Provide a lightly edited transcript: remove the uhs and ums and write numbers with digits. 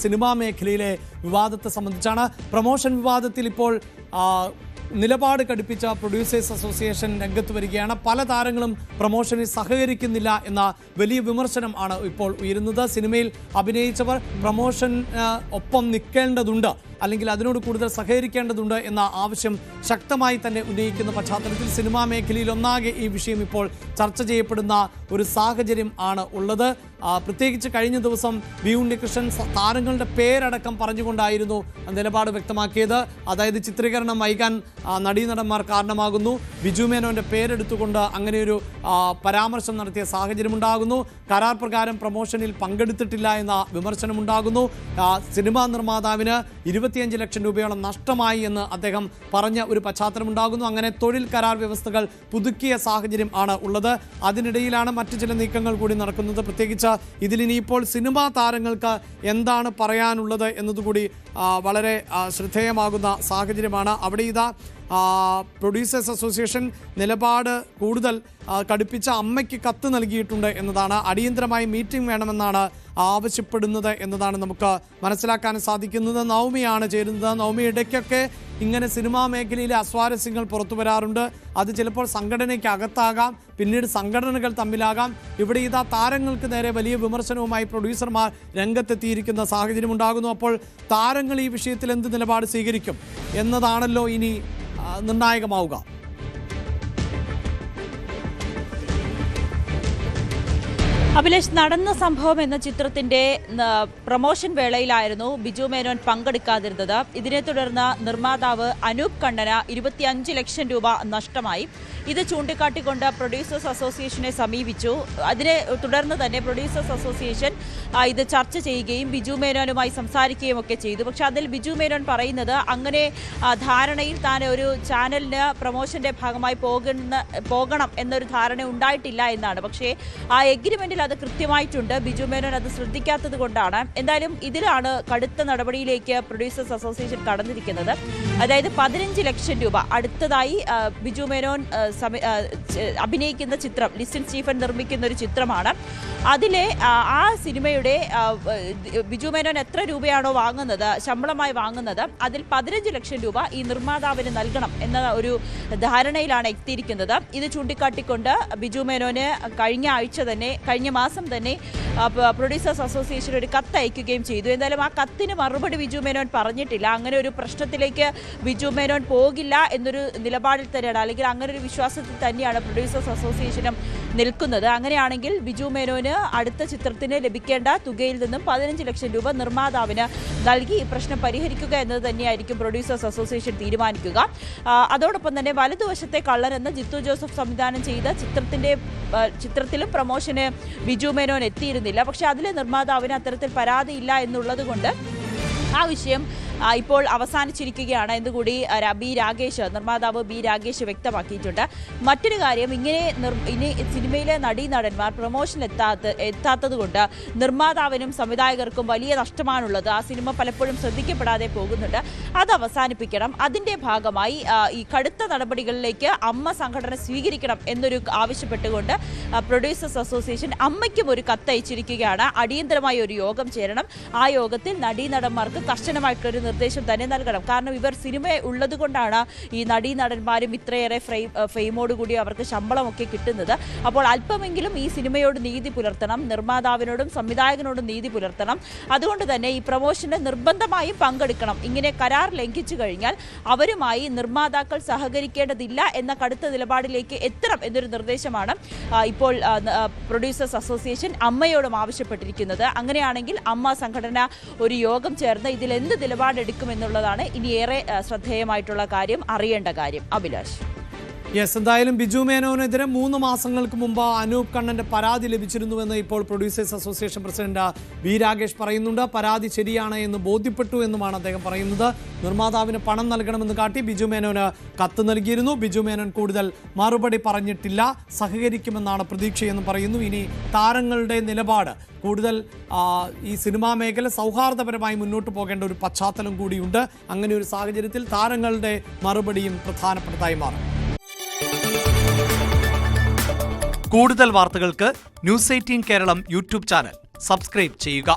Cinema മേഖലയിലെ വിവാദത്തെ സംബന്ധിച്ചാണ്. Promotion വിവാദത്തിൽ ഇപ്പോൾ നിലപാട് കടുപ്പിച്ച പ്രൊഡ്യൂസേഴ്സ് അസോസിയേഷൻ രംഗത്ത് വരികയാണ്. പല താരങ്ങളും പ്രൊമോഷനിൽ സഹകരിക്കുന്നില്ല എന്ന വലിയ വിമർശനം ആണ് ഇപ്പോൾ ഉയരുന്നത്. സിനിമയിൽ അഭിനയിച്ചവർ പ്രൊമോഷൻ ഒപ്പം നിൽക്കേണ്ടതുണ്ട്, അല്ലെങ്കിൽ അതിനോട് കൂടുതൽ സഹകരിക്കേണ്ടതുണ്ട് എന്ന ആവശ്യം ശക്തമായി തന്നെ ഉന്നയിക്കുന്ന പശ്ചാത്തലത്തിൽ സിനിമാ മേഖലയിൽ ഒന്നാകെ ഈ വിഷയം ഇപ്പോൾ ചർച്ച ചെയ്യപ്പെടുന്ന ഒരു സാഹചര്യം ആണ് ഉള്ളത്. പ്രത്യേകിച്ച് കഴിഞ്ഞ ദിവസം വി ഉണ്ണികൃഷ്ണൻ താരങ്ങളുടെ പേരടക്കം പറഞ്ഞുകൊണ്ടായിരുന്നു നിലപാട് വ്യക്തമാക്കിയത്. അതായത് ചിത്രീകരണം വൈകാൻ നടീനടന്മാർ കാരണമാകുന്നു, ബിജു മേനോന്റെ പേരെടുത്തുകൊണ്ട് അങ്ങനെയൊരു പരാമർശം നടത്തിയ സാഹചര്യമുണ്ടാകുന്നു. കരാർ പ്രകാരം പ്രൊമോഷനിൽ പങ്കെടുത്തിട്ടില്ല എന്ന വിമർശനമുണ്ടാകുന്നു. സിനിമാ നിർമ്മാതാവിന് 25 ലക്ഷം രൂപയോളം നഷ്ടമായി എന്ന് അദ്ദേഹം പറഞ്ഞ ഒരു പശ്ചാത്തലമുണ്ടാകുന്നു. അങ്ങനെ തൊഴിൽ കരാർ വ്യവസ്ഥകൾ പുതുക്കിയ സാഹചര്യം ആണ് ഉള്ളത്. അതിനിടയിലാണ് മറ്റു ചില നീക്കങ്ങൾ കൂടി നടക്കുന്നത്. പ്രത്യേകിച്ച് ഇതിലിനിയിപ്പോൾ സിനിമാ താരങ്ങൾക്ക് എന്താണ് പറയാനുള്ളത് എന്നതുകൂടി വളരെ ശ്രദ്ധേയമാകുന്ന സാഹചര്യമാണ്. അവിടെ ഇതാ പ്രൊഡ്യൂസേഴ്സ് അസോസിയേഷൻ നിലപാട് കൂടുതൽ കടുപ്പിച്ച അമ്മയ്ക്ക് കത്ത് നൽകിയിട്ടുണ്ട് എന്നതാണ്. അടിയന്തരമായി മീറ്റിംഗ് വേണമെന്നാണ് ആവശ്യപ്പെടുന്നത് എന്നതാണ് നമുക്ക് മനസ്സിലാക്കാൻ സാധിക്കുന്നത്. നവമിയാണ് ചേരുന്നത്. നവമി, ഇടയ്ക്കൊക്കെ ഇങ്ങനെ സിനിമാ മേഖലയിലെ അസ്വാരസ്യങ്ങൾ പുറത്തു വരാറുണ്ട്. അത് ചിലപ്പോൾ സംഘടനയ്ക്ക് അകത്താകാം, പിന്നീട് സംഘടനകൾ തമ്മിലാകാം. ഇവിടെ ഇതാ താരങ്ങൾക്ക് നേരെ വലിയ വിമർശനവുമായി പ്രൊഡ്യൂസർമാർ രംഗത്തെത്തിയിരിക്കുന്ന സാഹചര്യം ഉണ്ടാകുന്നു. അപ്പോൾ താരങ്ങൾ ഈ വിഷയത്തിൽ എന്ത് നിലപാട് സ്വീകരിക്കും എന്നതാണല്ലോ ഇനി നിർണായകമാവുക. അഭിലാഷ്, നടന്ന സംഭവം എന്ന ചിത്രത്തിന്റെ പ്രൊമോഷൻ വേളയിലായിരുന്നു ബിജു മേനോൻ പങ്കെടുക്കാതിരുന്നത്. ഇതിനെ തുടർന്ന് നിർമ്മാതാവ് അനൂപ് കണ്ണന് 25 ലക്ഷം രൂപ നഷ്ടമായി. ഇത് ചൂണ്ടിക്കാട്ടിക്കൊണ്ട് പ്രൊഡ്യൂസേഴ്സ് അസോസിയേഷനെ സമീപിച്ചു. അതിനെ തുടർന്ന് തന്നെ പ്രൊഡ്യൂസേഴ്സ് അസോസിയേഷൻ ഇത് ചർച്ച ചെയ്യുകയും ബിജു മേനോനുമായി സംസാരിക്കുകയും ഒക്കെ ചെയ്തു. പക്ഷെ അതിൽ ബിജു മേനോൻ പറയുന്നത് അങ്ങനെ ധാരണയിൽ താൻ ഒരു ചാനലിന് പ്രൊമോഷന്റെ ഭാഗമായി പോകണം എന്നൊരു ധാരണ ഉണ്ടായിട്ടില്ല എന്നാണ്. പക്ഷേ ആ എഗ്രിമെന്റിൽ അത് കൃത്യമായിട്ടുണ്ട്. ബിജു മേനോൻ അത് ശ്രദ്ധിക്കാത്തത് കൊണ്ടാണ്. എന്തായാലും ഇതിലാണ് കടുത്ത നടപടിയിലേക്ക് പ്രൊഡ്യൂസേഴ്സ് അസോസിയേഷൻ കടന്നിരിക്കുന്നത്. അതായത് 15 ലക്ഷം രൂപ അടുത്തതായി ബിജു മേനോൻ അഭിനയിക്കുന്ന ചിത്രം, ലിസ്റ്റിൻ സ്റ്റീഫൻ നിർമ്മിക്കുന്ന ഒരു ചിത്രമാണ്. അതിലെ ആ സിനിമയുടെ ബിജു മേനോൻ എത്ര രൂപയാണോ വാങ്ങുന്നത്, ശമ്പളമായി വാങ്ങുന്നത്, അതിൽ 15 ലക്ഷം രൂപ ഈ നിർമ്മാതാവിന് നൽകണം എന്ന ഒരു ധാരണയിലാണ് എത്തിയിരിക്കുന്നത്. ഇത് ചൂണ്ടിക്കാട്ടിക്കൊണ്ട് ബിജു മേനോന് കഴിഞ്ഞ മാസം തന്നെ പ്രൊഡ്യൂസേഴ്സ് അസോസിയേഷൻ ഒരു കത്ത് അയക്കുകയും ചെയ്തു. എന്തായാലും ആ കത്തിന് മറുപടി ബിജു മേനോൻ പറഞ്ഞിട്ടില്ല. അങ്ങനെ ഒരു പ്രശ്നത്തിലേക്ക് ബിജു മേനോൻ പോകില്ല എന്നൊരു നിലപാടിൽ തന്നെയാണ്, അല്ലെങ്കിൽ അങ്ങനെ ഒരു വിശ്വാസത്തിൽ തന്നെയാണ് പ്രൊഡ്യൂസേഴ്സ് അസോസിയേഷനും നിൽക്കുന്നത്. അങ്ങനെയാണെങ്കിൽ ബിജു മേനോന് അടുത്ത ചിത്രത്തിന് ലഭിക്കേണ്ട തുകയിൽ നിന്നും 15 ലക്ഷം രൂപ നിർമ്മാതാവിന് നൽകി ഈ പ്രശ്നം പരിഹരിക്കുക എന്നത് തന്നെയായിരിക്കും പ്രൊഡ്യൂസേഴ്സ് അസോസിയേഷൻ തീരുമാനിക്കുക. അതോടൊപ്പം തന്നെ വലതുവശത്തെ കള്ളൻ എന്ന ജിത്തു ജോസഫ് സംവിധാനം ചെയ്ത ചിത്രത്തിലും പ്രൊമോഷന് ബിജു മേനോൻ എത്തിയിരുന്നില്ല. പക്ഷെ അതിലെ നിർമ്മാതാവിന് അത്തരത്തിൽ പരാതിയില്ല എന്നുള്ളത് കൊണ്ട് ആ വിഷയം ഇപ്പോൾ അവസാനിച്ചിരിക്കുകയാണ് എന്നുകൂടി നിർമ്മാതാവ് ബി രാഗേഷ് വ്യക്തമാക്കിയിട്ടുണ്ട്. മറ്റൊരു കാര്യം, ഇനി സിനിമയിലെ നടീനടന്മാർ പ്രൊമോഷൻ എത്താത്തത് കൊണ്ട് നിർമ്മാതാവിനും സംവിധായകർക്കും വലിയ നഷ്ടമാണുള്ളത്. ആ സിനിമ പലപ്പോഴും ശ്രദ്ധിക്കപ്പെടാതെ പോകുന്നുണ്ട്. അത് അവസാനിപ്പിക്കണം. അതിൻ്റെ ഭാഗമായി ഈ കടുത്ത നടപടികളിലേക്ക് അമ്മ സംഘടന സ്വീകരിക്കണം എന്നൊരു ആവശ്യപ്പെട്ടുകൊണ്ട് പ്രൊഡ്യൂസേഴ്സ് അസോസിയേഷൻ അമ്മയ്ക്കും ഒരു കത്തയച്ചിരിക്കുകയാണ്. അടിയന്തരമായി ഒരു യോഗം ചേരണം. ആ യോഗത്തിൽ നടീനടന്മാർക്ക് കർശനമായിട്ടൊരു നിർദ്ദേശം തന്നെ നൽകണം. കാരണം ഇവർ സിനിമ ഉള്ളത് കൊണ്ടാണ് ഈ നടീനടന്മാരും ഇത്രയേറെ ഫെയിമോടുകൂടി അവർക്ക് ശമ്പളമൊക്കെ കിട്ടുന്നത്. അപ്പോൾ അല്പമെങ്കിലും ഈ സിനിമയോട് നീതി പുലർത്തണം, നിർമ്മാതാവിനോടും സംവിധായകനോടും നീതി പുലർത്തണം. അതുകൊണ്ട് തന്നെ ഈ പ്രൊമോഷന് നിർബന്ധമായും പങ്കെടുക്കണം. ഇങ്ങനെ കരാർ ലംഘിച്ചു കഴിഞ്ഞാൽ അവരുമായി നിർമ്മാതാക്കൾ സഹകരിക്കേണ്ടതില്ല എന്ന കടുത്ത നിലപാടിലേക്ക് എത്തണം എന്നൊരു നിർദ്ദേശമാണ് ഇപ്പോൾ പ്രൊഡ്യൂസേഴ്സ് അസോസിയേഷൻ അമ്മയോടും ആവശ്യപ്പെട്ടിരിക്കുന്നത്. അങ്ങനെയാണെങ്കിൽ അമ്മ സംഘടന ഒരു യോഗം ചേർന്ന് ഇതിൽ എന്ത് നിലപാടെടുക്കുമെന്നുള്ളതാണ് ഇനി ഏറെ ശ്രദ്ധേയമായിട്ടുള്ള കാര്യം, അറിയേണ്ട കാര്യം. അഭിലാഷ്, എന്തായാലും ബിജു മേനോനെതിരെ 3 മാസങ്ങൾക്ക് മുമ്പ് അനൂപ് കണ്ണന്റെ പരാതി ലഭിച്ചിരുന്നുവെന്ന് ഇപ്പോൾ producers association president B Ragesh പറയുന്നുണ്ട്. പരാതി ശരിയാണ് എന്ന് ബോധ്യപ്പെട്ടു എന്നുമാണ് അദ്ദേഹം പറയുന്നത്. നിർമ്മാതാവിന് പണം നൽകണമെന്ന് കാട്ടി ബിജു മേനോന് കത്ത് നൽകിയിരുന്നു. ബിജു മേനോൻ കൂടുതൽ മറുപടി പറഞ്ഞിട്ടില്ല. സഹകരിക്കുമെന്നാണ് പ്രതീക്ഷയെന്ന് പറയുന്നു. ഇനി താരങ്ങളുടെ നിലപാട് കൂടുതൽ ഈ സിനിമാ മേഖല സൗഹാർദ്ദപരമായി മുന്നോട്ട് പോകേണ്ട ഒരു പശ്ചാത്തലം കൂടിയുണ്ട്. അങ്ങനെ ഒരു സാഹചര്യത്തിൽ താരങ്ങളുടെ മറുപടിയും പ്രധാനപ്പെട്ടതായി മാറും. കൂടുതൽ വാർത്തകൾക്ക് news 18 Keralam YouTube channel subscribe ചെയ്യുക.